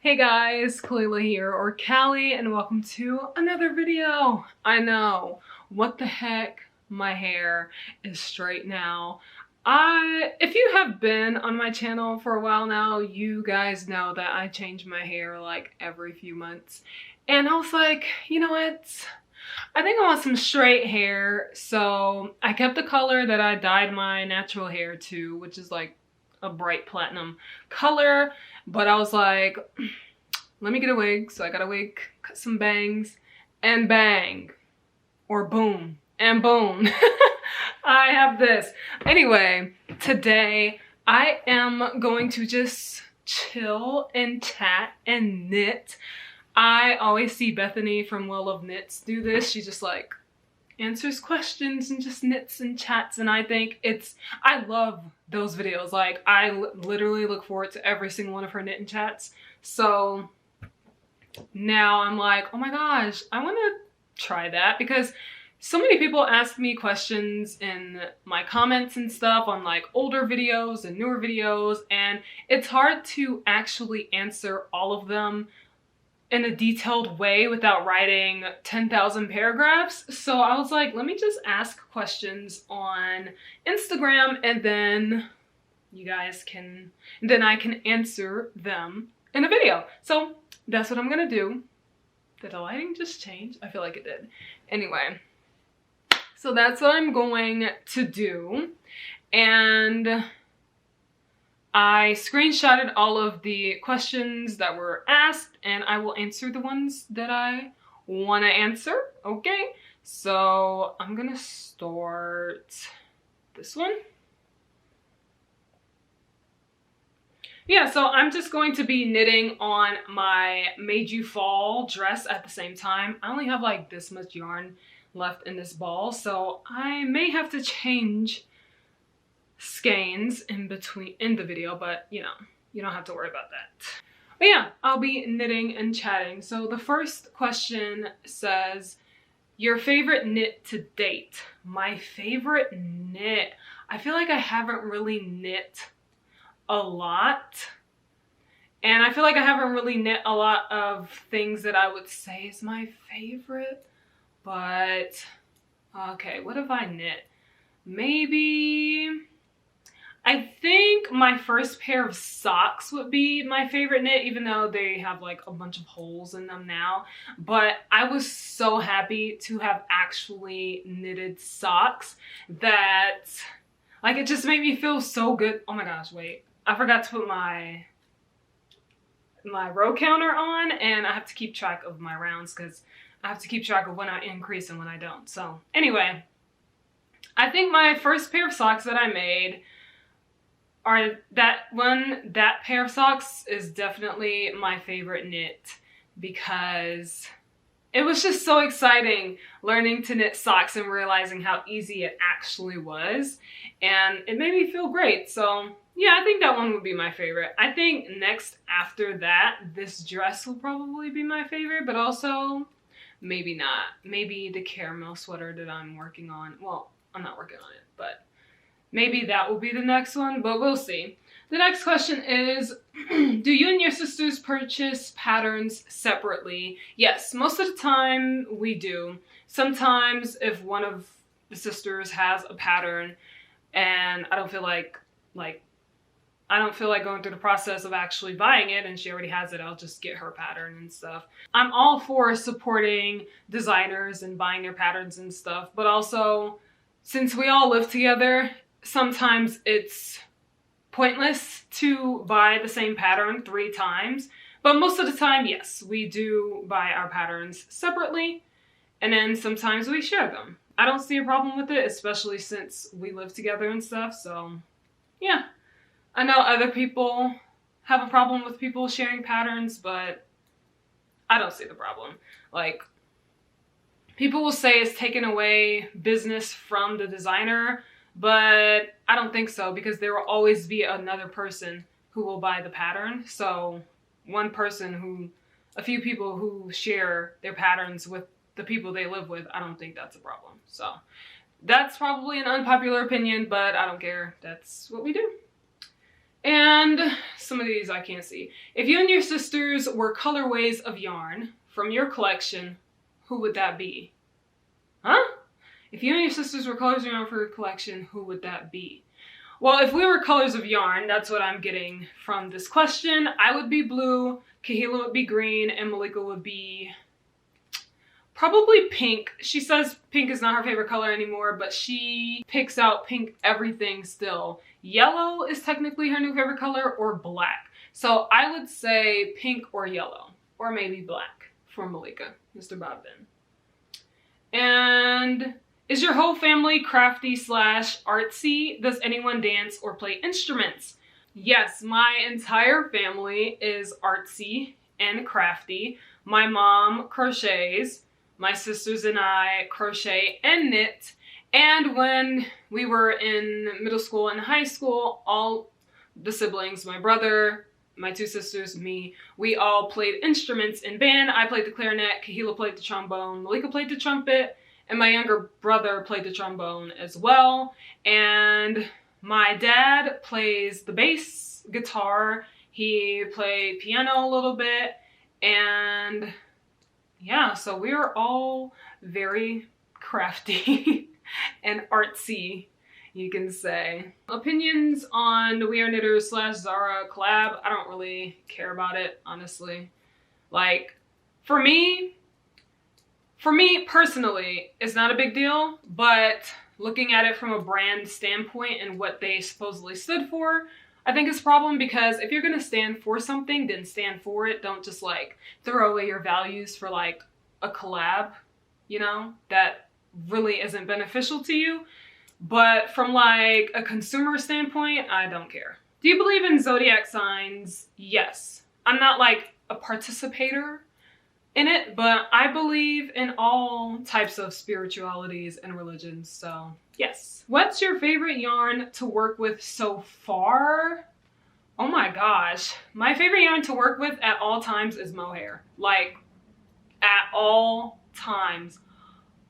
Hey guys, Kalila here, or Callie, and welcome to another video. I know, what the heck, my hair is straight now. If you have been on my channel for a while now, you guys know that I change my hair like every few months. And I was like, you know what? I think I want some straight hair, so I kept the color that I dyed my natural hair to, which is like a bright platinum color. But I was like, let me get a wig. So I got a wig, cut some bangs, and bang. Or boom. And boom. I have this. Anyway, today I am going to just chill and chat and knit. I always see Bethany from Well of Knits do this. She just like answers questions and just knits and chats, and I think I love those videos. Like I literally look forward to every single one of her knit and chats. So now I'm like, oh my gosh, I want to try that, because so many people ask me questions in my comments and stuff on like older videos and newer videos, and it's hard to actually answer all of them in a detailed way without writing 10,000 paragraphs. So I was like, let me just ask questions on Instagram, and then I can answer them in a video. So that's what I'm gonna do. Did the lighting just change? I feel like it did. Anyway, so that's what I'm going to do. And I screenshotted all of the questions that were asked, and I will answer the ones that I want to answer. Okay, so I'm gonna start this one. Yeah, so I'm just going to be knitting on my Made You Fall dress at the same time. I only have like this much yarn left in this ball, so I may have to change skeins in the video, but you know, you don't have to worry about that. But yeah, I'll be knitting and chatting. So the first question says, your favorite knit to date? My favorite knit, I feel like I haven't really knit a lot, and I feel like I haven't really knit a lot of things that I would say is my favorite. But okay, what have I knit? Maybe I think my first pair of socks would be my favorite knit, even though they have like a bunch of holes in them now. But I was so happy to have actually knitted socks that like it just made me feel so good. Oh my gosh, wait. I forgot to put my row counter on, and I have to keep track of my rounds because I have to keep track of when I increase and when I don't. So anyway, I think my first pair of socks that I made are that pair of socks is definitely my favorite knit, because it was just so exciting learning to knit socks and realizing how easy it actually was, and it made me feel great. So yeah, I think that one would be my favorite. I think next after that, this dress will probably be my favorite, but also maybe not. Maybe the caramel sweater that I'm working on. Well, I'm not working on it, but maybe that will be the next one, but we'll see. The next question is, do you and your sisters purchase patterns separately? Yes, most of the time we do. Sometimes if one of the sisters has a pattern and I don't feel like going through the process of actually buying it and she already has it, I'll just get her pattern and stuff. I'm all for supporting designers and buying their patterns and stuff, but also since we all live together, sometimes it's pointless to buy the same pattern 3 times. But most of the time, yes, we do buy our patterns separately, and then sometimes we share them. I don't see a problem with it, especially since we live together and stuff, so yeah. I know other people have a problem with people sharing patterns, but I don't see the problem. Like, people will say it's taking away business from the designer, but I don't think so, because there will always be another person who will buy the pattern. So a few people who share their patterns with the people they live with, I don't think that's a problem. So that's probably an unpopular opinion, but I don't care. That's what we do. And some of these I can't see. If you and your sisters were colorways of yarn from your collection, who would that be? Huh? If you and your sisters were colors of yarn for your collection, who would that be? Well, if we were colors of yarn, that's what I'm getting from this question. I would be blue, Kahila would be green, and Malika would be probably pink. She says pink is not her favorite color anymore, but she picks out pink everything still. Yellow is technically her new favorite color, or black. So I would say pink or yellow, or maybe black for Malika, Mr. Bobbin. And is your whole family crafty / artsy? Does anyone dance or play instruments? Yes, my entire family is artsy and crafty. My mom crochets. My sisters and I crochet and knit. And when we were in middle school and high school, all the siblings, my brother, my 2 sisters, me, we all played instruments in band. I played the clarinet, Kahila played the trombone, Malika played the trumpet, and my younger brother played the trombone as well. And my dad plays the bass guitar. He played piano a little bit. And yeah, so we are all very crafty and artsy, you can say. Opinions on We Are Knitters / Zara collab. I don't really care about it, honestly. Like, for me personally, it's not a big deal, but looking at it from a brand standpoint and what they supposedly stood for, I think it's a problem, because if you're gonna stand for something, then stand for it. Don't just like throw away your values for like a collab, you know, that really isn't beneficial to you. But from like a consumer standpoint, I don't care. Do you believe in zodiac signs? Yes. I'm not like a participator in it, but I believe in all types of spiritualities and religions, so yes. What's your favorite yarn to work with so far? Oh my gosh. My favorite yarn to work with at all times is mohair. Like, at all times.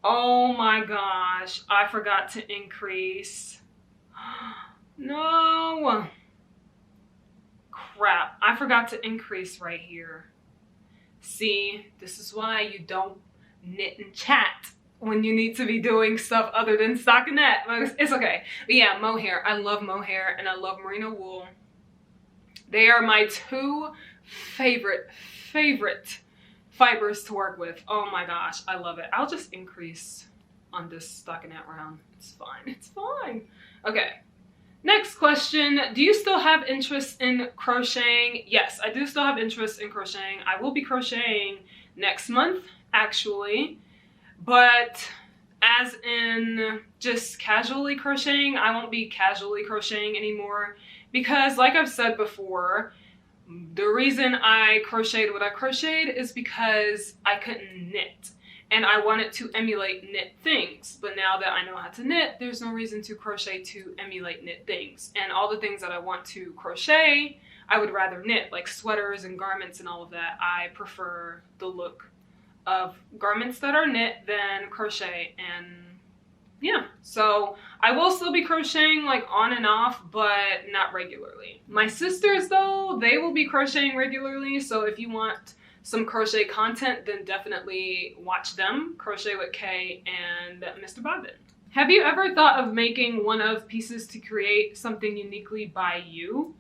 Oh my gosh. I forgot to increase. No. Crap. I forgot to increase right here. See, this is why you don't knit and chat when you need to be doing stuff other than stockinette. It's okay. But yeah, mohair. I love mohair and I love merino wool. They are my 2 favorite fibers to work with. Oh my gosh, I love it. I'll just increase on this stockinette round. It's fine. It's fine. Okay. Next question, do you still have interest in crocheting? Yes, I do still have interest in crocheting. I will be crocheting next month, actually, but as in just casually crocheting, I won't be casually crocheting anymore, because like I've said before, the reason I crocheted what I crocheted is because I couldn't knit. And I wanted to emulate knit things, but now that I know how to knit, there's no reason to crochet to emulate knit things. And all the things that I want to crochet, I would rather knit, like sweaters and garments and all of that. I prefer the look of garments that are knit than crochet, and yeah. So I will still be crocheting like on and off, but not regularly. My sisters though, they will be crocheting regularly, so if you want some crochet content, then definitely watch them, Crochet with Kay and Mr. Bobbin. Have you ever thought of making one-of pieces to create something uniquely by you?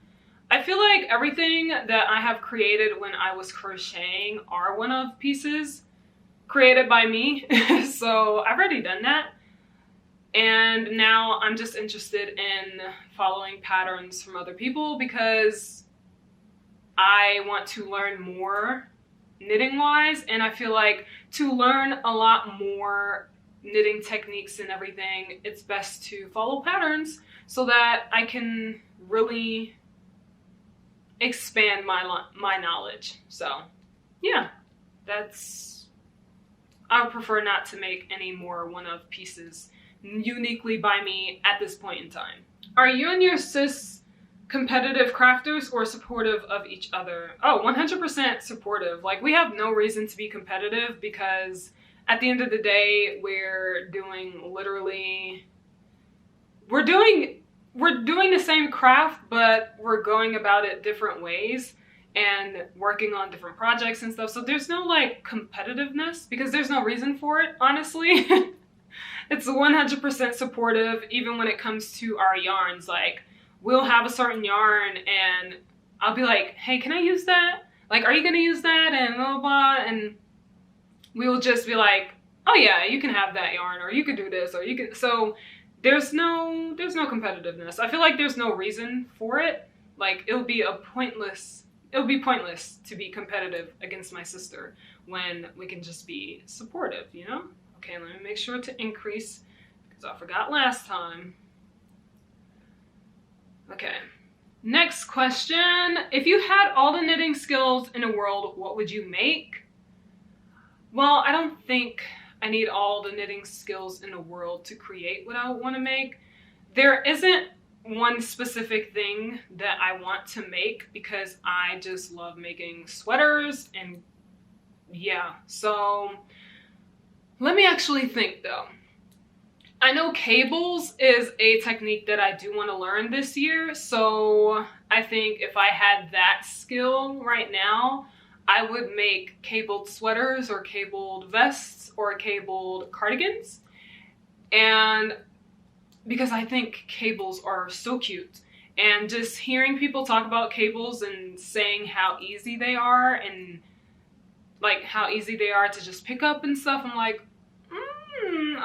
I feel like everything that I have created when I was crocheting are one-of pieces created by me. So I've already done that. And now I'm just interested in following patterns from other people because I want to learn more knitting wise, and I feel like to learn a lot more knitting techniques and everything, it's best to follow patterns so that I can really expand my knowledge. So yeah, I would prefer not to make any more one-of pieces uniquely by me at this point in time. Are you and your sis competitive crafters or supportive of each other? Oh, 100% supportive. Like, we have no reason to be competitive because at the end of the day, we're doing we're doing the same craft, but we're going about it different ways and working on different projects and stuff. So there's no like competitiveness because there's no reason for it, honestly. It's 100% supportive, even when it comes to our yarns. Like, we'll have a certain yarn and I'll be like, hey, can I use that? Like, are you gonna use that? And blah, blah, blah. And we'll just be like, oh yeah, you can have that yarn, or you could do this, or you can. So there's no competitiveness. I feel like there's no reason for it. Like, it would be pointless to be competitive against my sister when we can just be supportive, you know? Okay, let me make sure to increase because I forgot last time. Okay, next question. If you had all the knitting skills in the world, what would you make? Well, I don't think I need all the knitting skills in the world to create what I want to make. There isn't one specific thing that I want to make because I just love making sweaters, and yeah, so let me actually think though. I know cables is a technique that I do want to learn this year, so I think if I had that skill right now, I would make cabled sweaters or cabled vests or cabled cardigans. And because I think cables are so cute, and just hearing people talk about cables and saying how easy they are and like how easy they are to just pick up and stuff, I'm like,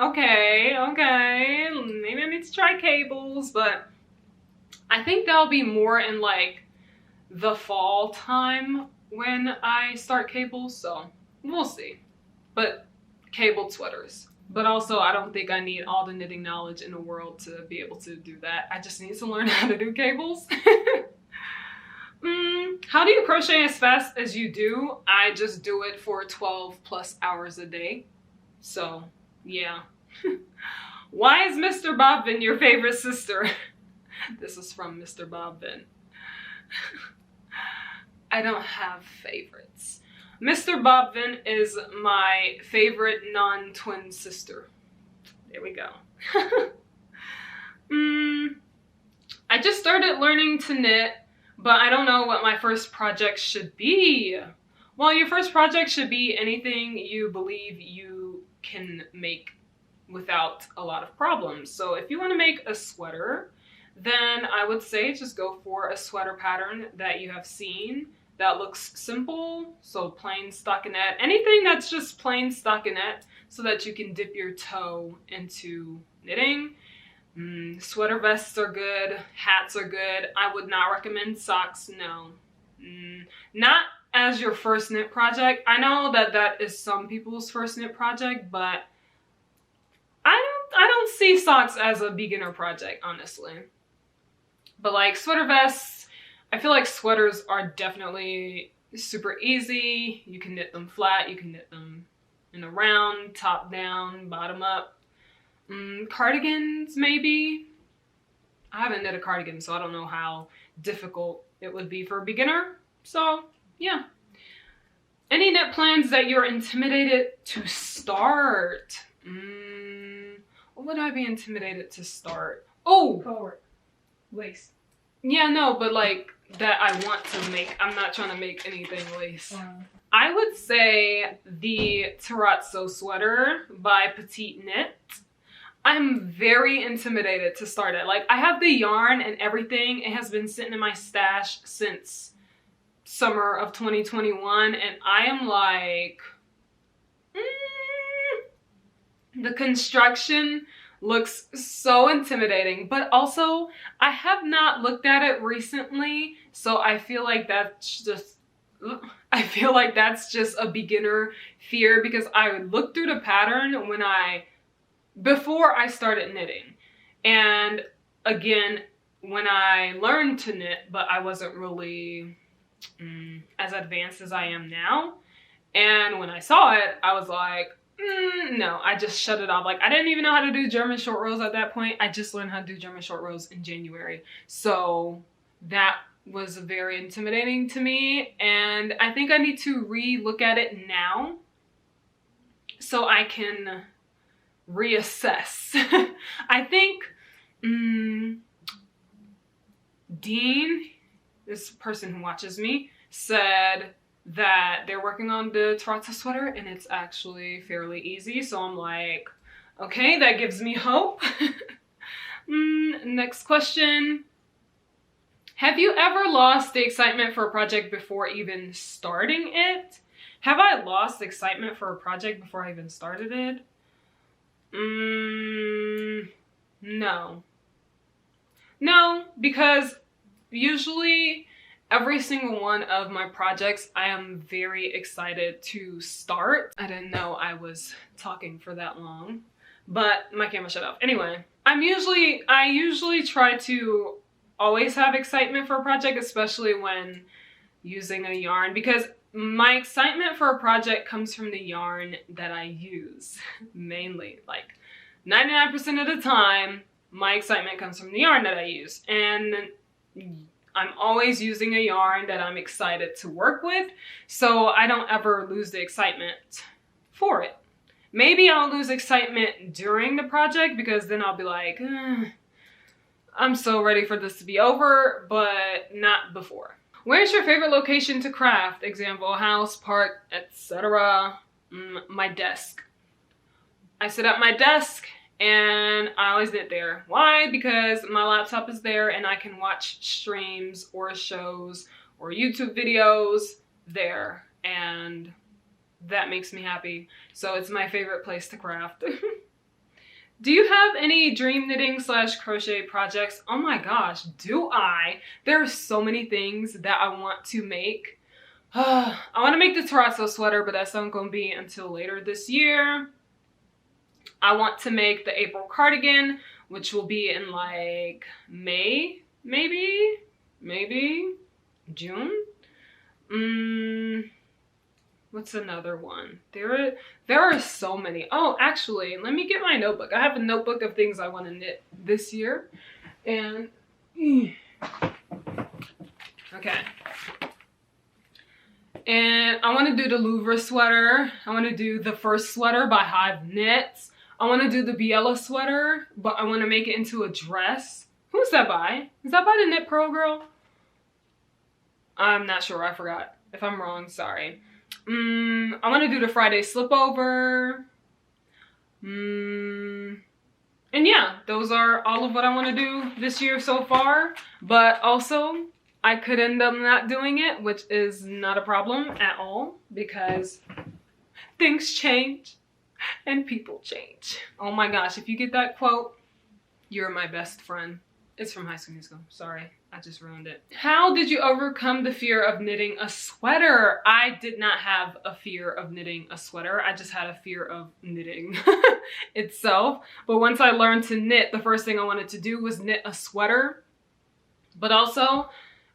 okay, maybe I need to try cables. But I think that'll be more in like the fall time when I start cables, so we'll see. But cabled sweaters. But also, I don't think I need all the knitting knowledge in the world to be able to do that. I just need to learn how to do cables. How do you crochet as fast as you do? I just do it for 12+ hours a day. So, yeah. Why is Mr. Bobbin your favorite sister? This is from Mr. Bobbin. I don't have favorites. Mr. Bobbin is my favorite non-twin sister. There we go. I just started learning to knit, but I don't know what my first project should be. Well, your first project should be anything you believe you can make without a lot of problems. So if you want to make a sweater, then I would say just go for a sweater pattern that you have seen that looks simple. So plain stockinette, anything that's just plain stockinette so that you can dip your toe into knitting. Sweater vests are good, hats are good. I would not recommend socks, no. Not as your first knit project. I know that that is some people's first knit project, but I don't see socks as a beginner project, honestly. But like sweater vests, I feel like sweaters are definitely super easy. You can knit them flat, you can knit them in a round, top down, bottom up. Cardigans, maybe. I haven't knit a cardigan, so I don't know how difficult it would be for a beginner. So, yeah. Any knit plans that you're intimidated to start? What would I be intimidated to start? Oh! Forward. Lace. Yeah, no, but like that I want to make. I'm not trying to make anything lace. I would say the terrazzo sweater by Petite Knit. I'm very intimidated to start it. Like, I have the yarn and everything. It has been sitting in my stash since summer of 2021, and I am like, the construction looks so intimidating, but also I have not looked at it recently, so I feel like that's just a beginner fear, because I looked through the pattern before I started knitting, and again when I learned to knit, but I wasn't really as advanced as I am now. And when I saw it, I was like, no, I just shut it off. Like, I didn't even know how to do German short rows at that point. I just learned how to do German short rows in January. So that was very intimidating to me, and I think I need to re-look at it now so I can reassess. I think Dean, this person who watches me, said that they're working on the terrazzo sweater and it's actually fairly easy. So I'm like, okay, that gives me hope. Next question. Have you ever lost the excitement for a project before even starting it? Have I lost excitement for a project before I even started it? No. No, because usually every single one of my projects I am very excited to start. I didn't know I was talking for that long, but my camera shut off. Anyway, I usually try to always have excitement for a project, especially when using a yarn, because my excitement for a project comes from the yarn that I use mainly. Like 99% of the time, my excitement comes from the yarn that I use, and I'm always using a yarn that I'm excited to work with, so I don't ever lose the excitement for it. Maybe I'll lose excitement during the project because then I'll be like, I'm so ready for this to be over, but not before. Where's your favorite location to craft? Example, house, park, etc. My desk. I sit at my desk and I always knit there. Why? Because my laptop is there and I can watch streams or shows or YouTube videos there, and that makes me happy. So it's my favorite place to craft. Do you have any dream knitting / crochet projects? Oh my gosh, do I? There are so many things that I want to make. I want to make the terrazzo sweater, but that's not going to be until later this year. I want to make the April cardigan, which will be in like May, maybe June. What's another one? There are so many. Oh, actually, let me get my notebook. I have a notebook of things I want to knit this year. And okay. And I want to do the Louvre sweater. I want to do the first sweater by Hive Knits. I want to do the Biella sweater, but I want to make it into a dress. Who's that by? Is that by the Knit Pearl Girl? I'm not sure. I forgot. If I'm wrong, sorry. I want to do the Friday slipover. And yeah, those are all of what I want to do this year so far. But also, I could end up not doing it, which is not a problem at all, because things change and people change. Oh my gosh, if you get that quote, you're my best friend. It's from High School Musical. Sorry, I just ruined it. How did you overcome the fear of knitting a sweater? I did not have a fear of knitting a sweater. I just had a fear of knitting itself. But once I learned to knit, the first thing I wanted to do was knit a sweater. But also,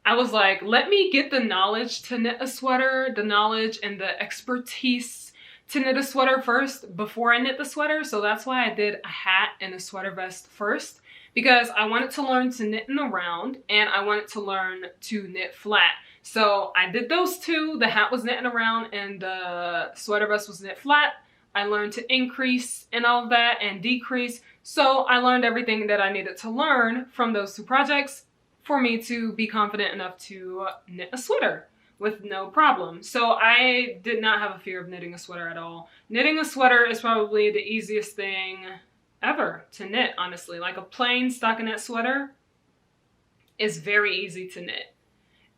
I was like, let me get the knowledge to knit a sweater, the knowledge and the expertise to knit a sweater first before I knit the sweater. So that's why I did a hat and a sweater vest first, because I wanted to learn to knit in the round and I wanted to learn to knit flat. So I did those two. The hat was knit in a round and the sweater vest was knit flat. I learned to increase and all of that and decrease. So I learned everything that I needed to learn from those two projects for me to be confident enough to knit a sweater with no problem. So I did not have a fear of knitting a sweater at all. Knitting a sweater is probably the easiest thing ever to knit, honestly. Like a plain stockinette sweater is very easy to knit.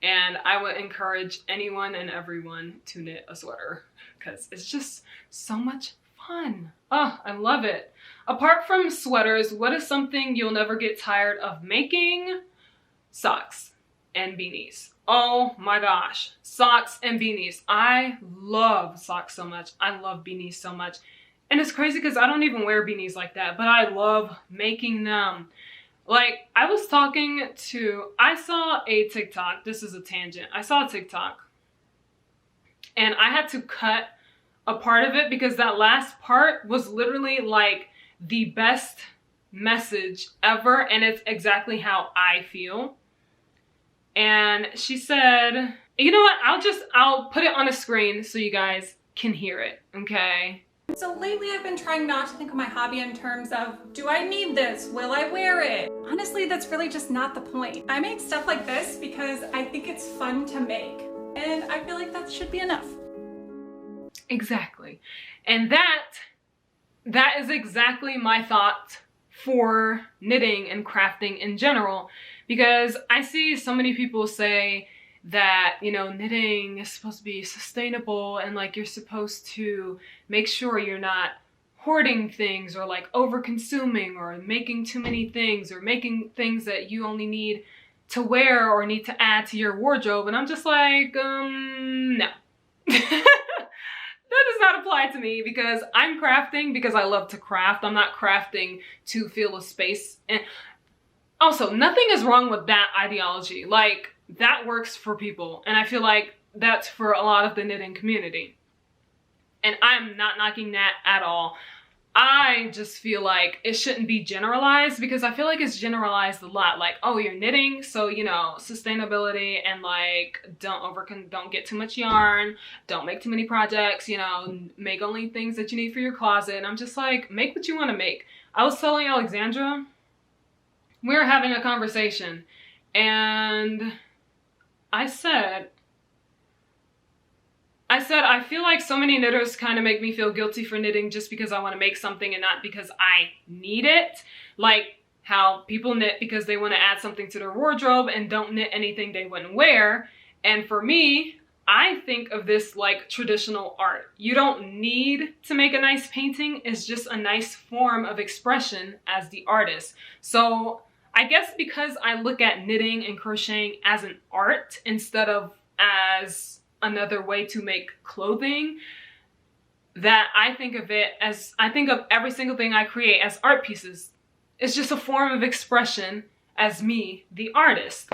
And I would encourage anyone and everyone to knit a sweater because it's just so much fun. Oh, I love it. Apart from sweaters, what is something you'll never get tired of making? Socks and beanies. Oh my gosh, socks and beanies. I love socks so much. I love beanies so much. And it's crazy because I don't even wear beanies like that, but I love making them. Like, I saw a TikTok. This is a tangent. I saw a TikTok and I had to cut a part of it because that last part was literally like the best message ever, and it's exactly how I feel. And she said, you know what, I'll put it on a screen so you guys can hear it, okay? So lately I've been trying not to think of my hobby in terms of, do I need this? Will I wear it? Honestly, that's really just not the point. I make stuff like this because I think it's fun to make, and I feel like that should be enough. Exactly. And that is exactly my thought for knitting and crafting in general, because I see so many people say that, you know, knitting is supposed to be sustainable and like you're supposed to make sure you're not hoarding things or like over consuming or making too many things or making things that you only need to wear or need to add to your wardrobe. And I'm just like, no. That does not apply to me, because I'm crafting because I love to craft. I'm not crafting to fill a space. And also, nothing is wrong with that ideology. Like, that works for people. And I feel like that's for a lot of the knitting community. And I'm not knocking that at all. I just feel like it shouldn't be generalized, because I feel like it's generalized a lot. Like, oh, you're knitting, so, you know, sustainability and like don't get too much yarn, don't make too many projects, you know, make only things that you need for your closet. And I'm just like, make what you want to make. I was telling Alexandra, we were having a conversation, and I said, I feel like so many knitters kind of make me feel guilty for knitting just because I want to make something and not because I need it. Like how people knit because they want to add something to their wardrobe and don't knit anything they wouldn't wear. And for me, I think of this like traditional art. You don't need to make a nice painting. It's just a nice form of expression as the artist. So I guess because I look at knitting and crocheting as an art instead of as another way to make clothing, that I think of it as, I think of every single thing I create as art pieces. It's just a form of expression as me, the artist.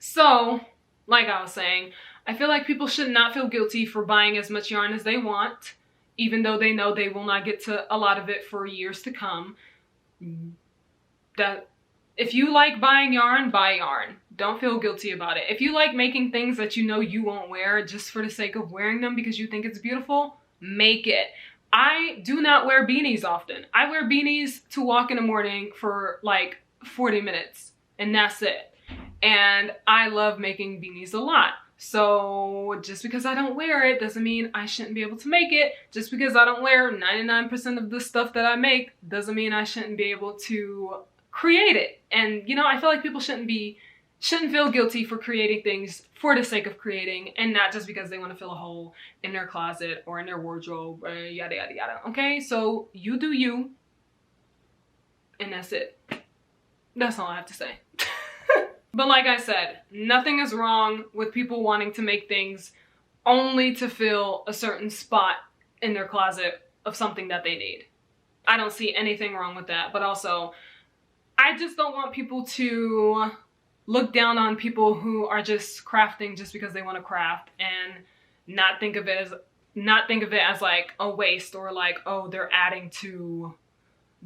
So, like I was saying, I feel like people should not feel guilty for buying as much yarn as they want, even though they know they will not get to a lot of it for years to come. That if you like buying yarn, buy yarn. Don't feel guilty about it. If you like making things that you know you won't wear just for the sake of wearing them because you think it's beautiful, make it. I do not wear beanies often. I wear beanies to walk in the morning for like 40 minutes and that's it. And I love making beanies a lot. So just because I don't wear it doesn't mean I shouldn't be able to make it. Just because I don't wear 99% of the stuff that I make doesn't mean I shouldn't be able to create it. And you know, I feel like people shouldn't feel guilty for creating things for the sake of creating and not just because they want to fill a hole in their closet or in their wardrobe, yada yada yada. Okay, so you do you, and that's it. That's all I have to say. But like I said, nothing is wrong with people wanting to make things only to fill a certain spot in their closet of something that they need. I don't see anything wrong with that, but also I just don't want people to look down on people who are just crafting just because they want to craft and not think of it as like a waste or like, oh, they're adding to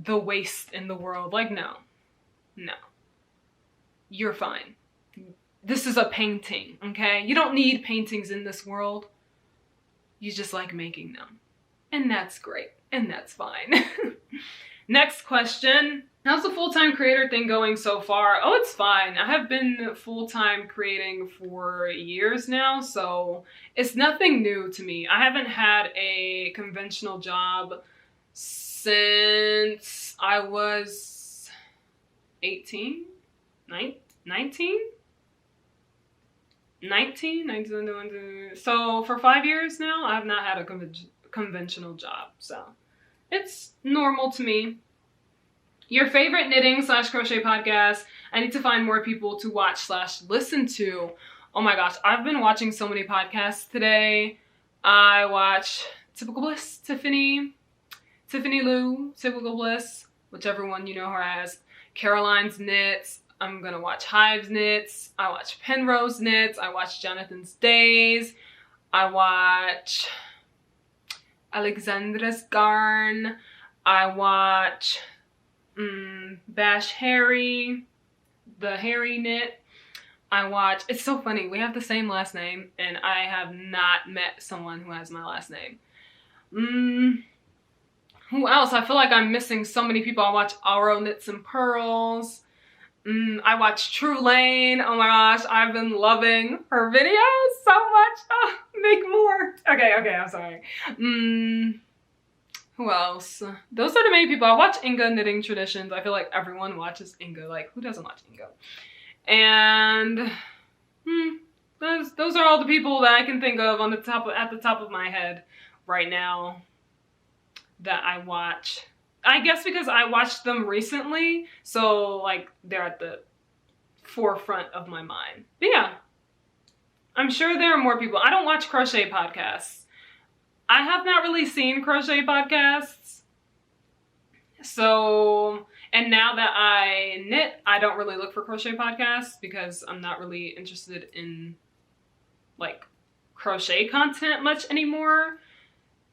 the waste in the world. Like, no. You're fine. This is a painting, okay? You don't need paintings in this world. You just like making them. And that's great. And that's fine. Next question. How's the full-time creator thing going so far? Oh, it's fine. I have been full-time creating for years now, so it's nothing new to me. I haven't had a conventional job since I was 18, 19? So for 5 years now, I have not had a conventional job, so it's normal to me. Your favorite knitting / crochet podcast. I need to find more people to watch / listen to. Oh my gosh, I've been watching so many podcasts today. I watch Typical Bliss, Tiffany Lou, Typical Bliss, whichever one you know her as, Caroline's Knits. I'm gonna watch Hive's Knits. I watch Penrose Knits. I watch Jonathan's Days. I watch Alexandra's Garn. I watch Bash Harry, the Harry Knit. I watch, it's so funny, we have the same last name and I have not met someone who has my last name. Who else? I feel like I'm missing so many people. I watch Aro Knits and Pearls. I watch True Lane. Oh my gosh, I've been loving her videos so much. Oh, make more. Okay, I'm sorry. Who else? Those are the main people. I watch Inga Knitting Traditions. I feel like everyone watches Inga. Like, who doesn't watch Inga? And those are all the people that I can think of at the top of my head right now that I watch. I guess because I watched them recently, so like they're at the forefront of my mind. But yeah, I'm sure there are more people. I don't watch crochet podcasts. I have not really seen crochet podcasts. So, and now that I knit, I don't really look for crochet podcasts because I'm not really interested in like crochet content much anymore.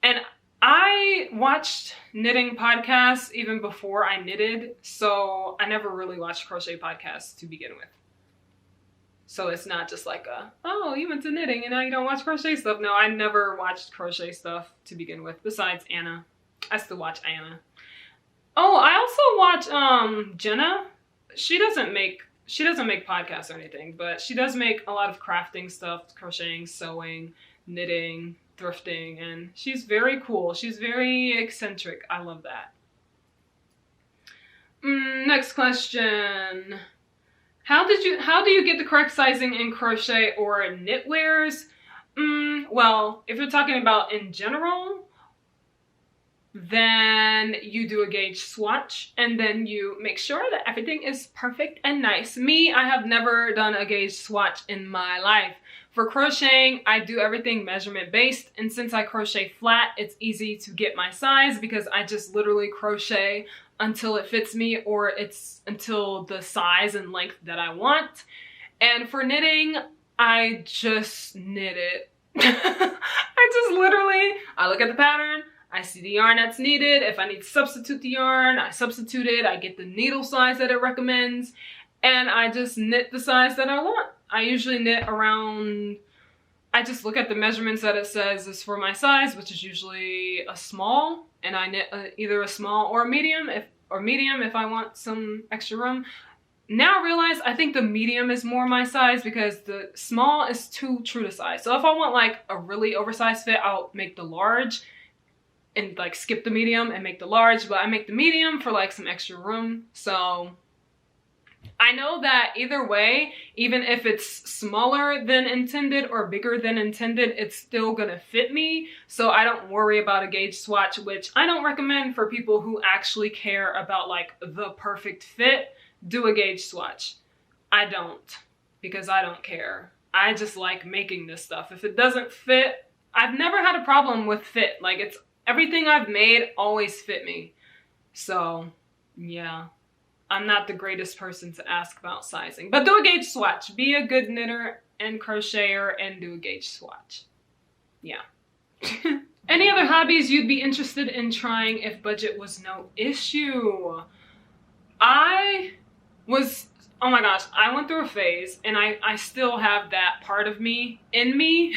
And I watched knitting podcasts even before I knitted, so I never really watched crochet podcasts to begin with. So it's not just like oh, you went to knitting and now you don't watch crochet stuff. No, I never watched crochet stuff to begin with, besides Anna. I still watch Anna. Oh, I also watch Jenna. She doesn't make podcasts or anything, but she does make a lot of crafting stuff, crocheting, sewing, knitting, thrifting, and she's very cool. She's very eccentric. I love that. Next question. How do you get the correct sizing in crochet or knitwears? Well, if you're talking about in general, then you do a gauge swatch and then you make sure that everything is perfect and nice. Me, I have never done a gauge swatch in my life. For crocheting, I do everything measurement based, and since I crochet flat, it's easy to get my size because I just literally crochet until it fits me or it's until the size and length that I want. And for knitting, I just knit it. I look at the pattern, I see the yarn that's needed. If I need to substitute the yarn, I substitute it. I get the needle size that it recommends, and I just knit the size that I want. I usually knit around, I just look at the measurements that it says is for my size, which is usually a small, and I knit either a small or a medium if I want some extra room. Now I realize I think the medium is more my size because the small is too true to size. So if I want like a really oversized fit, I'll make the large and like skip the medium and make the large, but I make the medium for like some extra room. So I know that either way, even if it's smaller than intended or bigger than intended, it's still gonna fit me. So I don't worry about a gauge swatch, which I don't recommend for people who actually care about like the perfect fit. Do a gauge swatch. I don't, because I don't care. I just like making this stuff. If it doesn't fit, I've never had a problem with fit. Like it's everything I've made always fit me. So yeah. I'm not the greatest person to ask about sizing, but do a gauge swatch. Be a good knitter and crocheter and do a gauge swatch. Yeah. Any other hobbies you'd be interested in trying if budget was no issue? Oh my gosh, I went through a phase and I still have that part of me in me.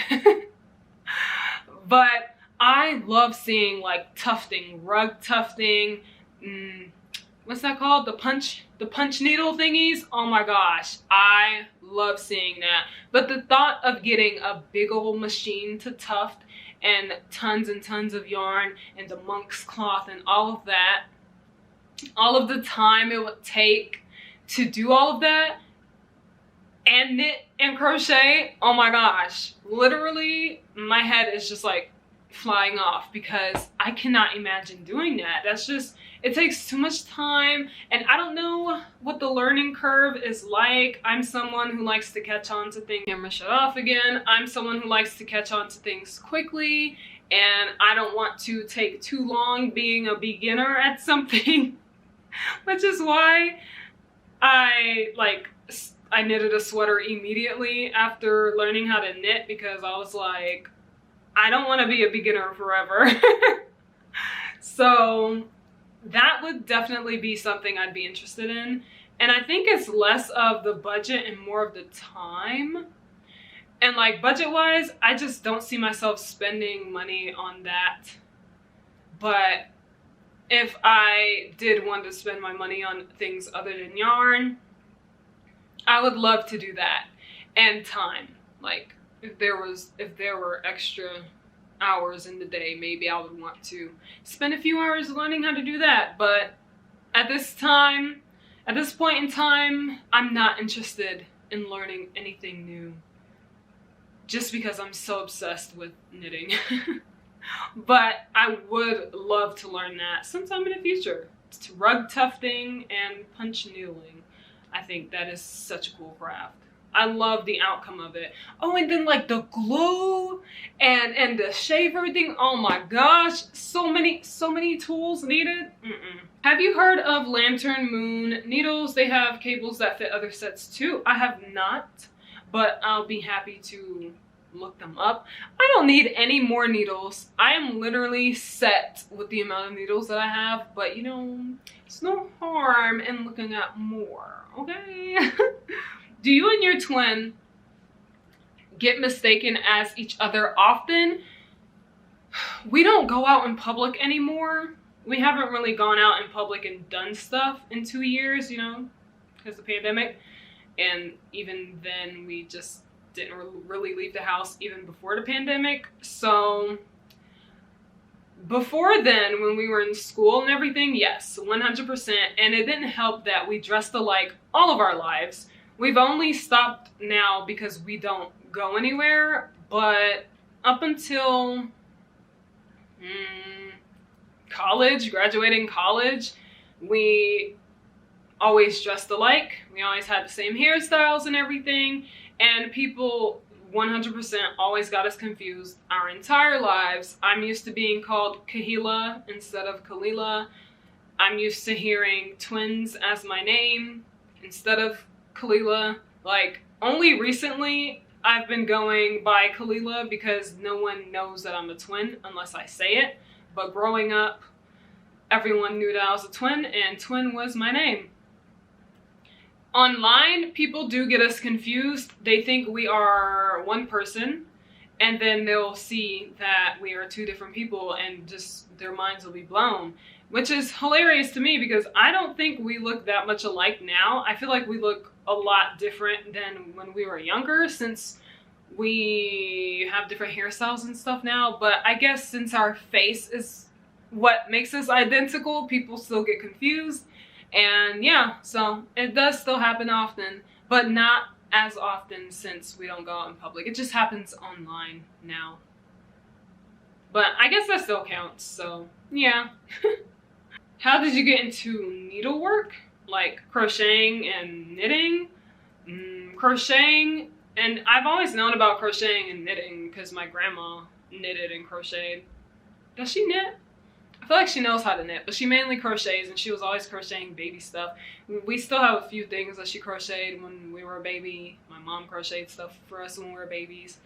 But I love seeing like tufting, rug tufting, what's that called? The punch needle thingies. Oh my gosh, I love seeing that. But the thought of getting a big old machine to tuft and tons of yarn and the monk's cloth and all of that, all of the time it would take to do all of that and knit and crochet, oh my gosh, literally my head is just like flying off because I cannot imagine doing that. That's just, it takes too much time, and I don't know what the learning curve is like. I'm someone who likes to catch on to things. Camera shut off again. I'm someone who likes to catch on to things quickly, and I don't want to take too long being a beginner at something, which is why I knitted a sweater immediately after learning how to knit, because I was like, I don't want to be a beginner forever. So that would definitely be something I'd be interested in. And I think it's less of the budget and more of the time. And like budget wise, I just don't see myself spending money on that. But if I did want to spend my money on things other than yarn, I would love to do that. And time. Like, if there were extra hours in the day, maybe I would want to spend a few hours learning how to do that. But at this point in time, I'm not interested in learning anything new, just because I'm so obsessed with knitting. But I would love to learn that sometime in the future. It's rug tufting and punch needling. I think that is such a cool craft. I love the outcome of it. Oh, and then like the glue and the shaver thing. Oh my gosh, so many tools needed. Have you heard of Lantern Moon needles? They have cables that fit other sets too. I have not, but I'll be happy to look them up. I don't need any more needles. I am literally set with the amount of needles that I have, but you know, it's no harm in looking at more, okay? Do you and your twin get mistaken as each other often? We don't go out in public anymore. We haven't really gone out in public and done stuff in 2 years, you know, because of the pandemic. And even then, we just didn't really leave the house even before the pandemic. So before then, when we were in school and everything, yes, 100%. And it didn't help that we dressed alike all of our lives. We've only stopped now because we don't go anywhere, but up until graduating college, we always dressed alike. We always had the same hairstyles and everything. And people 100% always got us confused our entire lives. I'm used to being called Kahila instead of Kalila. I'm used to hearing twins as my name instead of Kalila. Like, only recently I've been going by Kalila because no one knows that I'm a twin unless I say it. But growing up, everyone knew that I was a twin, and twin was my name. Online, people do get us confused. They think we are one person, and then they'll see that we are two different people, and just their minds will be blown, which is hilarious to me because I don't think we look that much alike now. I feel like we look a lot different than when we were younger, since we have different hairstyles and stuff now. But I guess since our face is what makes us identical, people still get confused. And yeah, so it does still happen often, but not as often since we don't go out in public. It just happens online now. But I guess that still counts, so yeah. How did you get into needlework? Like crocheting and knitting? Crocheting, and I've always known about crocheting and knitting because my grandma knitted and crocheted. Does she knit? I feel like she knows how to knit, but she mainly crochets, and she was always crocheting baby stuff. We still have a few things that she crocheted when we were a baby. My mom crocheted stuff for us when we were babies.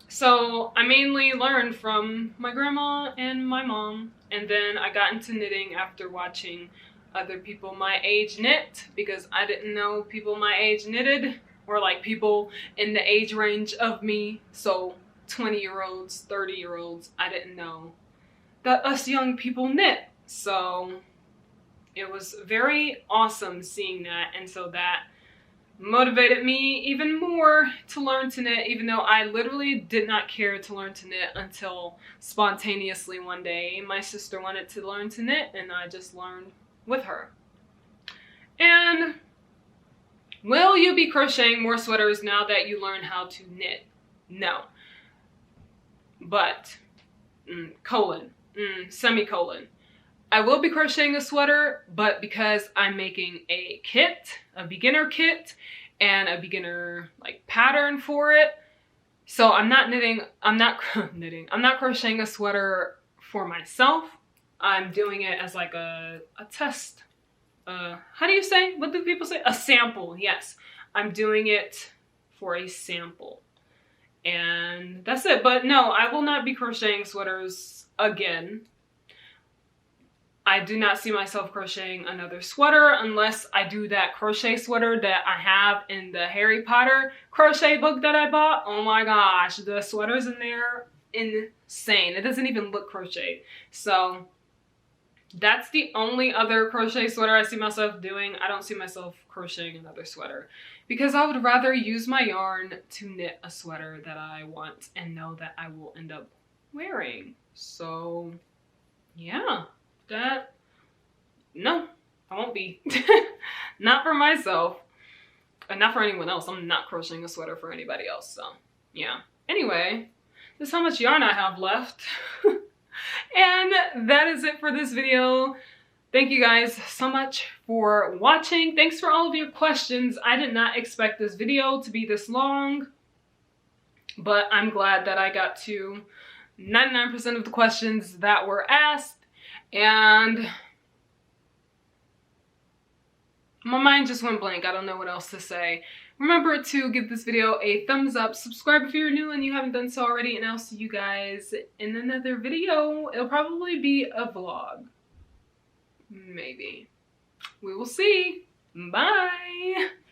So I mainly learned from my grandma and my mom, and then I got into knitting after watching other people my age knit, because I didn't know people my age knitted, or like people in the age range of me. So 20-year-olds, 30-year-olds, I didn't know that us young people knit. So it was very awesome seeing that, and so that motivated me even more to learn to knit, even though I literally did not care to learn to knit until spontaneously one day my sister wanted to learn to knit, and I just learned with her. And will you be crocheting more sweaters now that you learn how to knit? No. But semicolon. I will be crocheting a sweater, but because I'm making a kit, a beginner kit, and a beginner like pattern for it, so I'm not crocheting a sweater for myself. I'm doing it as like a test. How do you say? What do people say? A sample, yes. I'm doing it for a sample. And that's it. But no, I will not be crocheting sweaters again. I do not see myself crocheting another sweater unless I do that crochet sweater that I have in the Harry Potter crochet book that I bought. Oh my gosh, the sweaters in there, insane. It doesn't even look crocheted. So That's the only other crochet sweater I see myself doing. I don't see myself crocheting another sweater because I would rather use my yarn to knit a sweater that I want and know that I will end up wearing. So yeah, no, I won't be. Not for myself and not for anyone else. I'm not crocheting a sweater for anybody else. So yeah. Anyway, this is how much yarn I have left. And that is it for this video. Thank you guys so much for watching. Thanks for all of your questions. I did not expect this video to be this long, but I'm glad that I got to 99% of the questions that were asked, and my mind just went blank. I don't know what else to say. Remember to give this video a thumbs up, subscribe if you're new and you haven't done so already, and I'll see you guys in another video. It'll probably be a vlog. Maybe. We will see. Bye!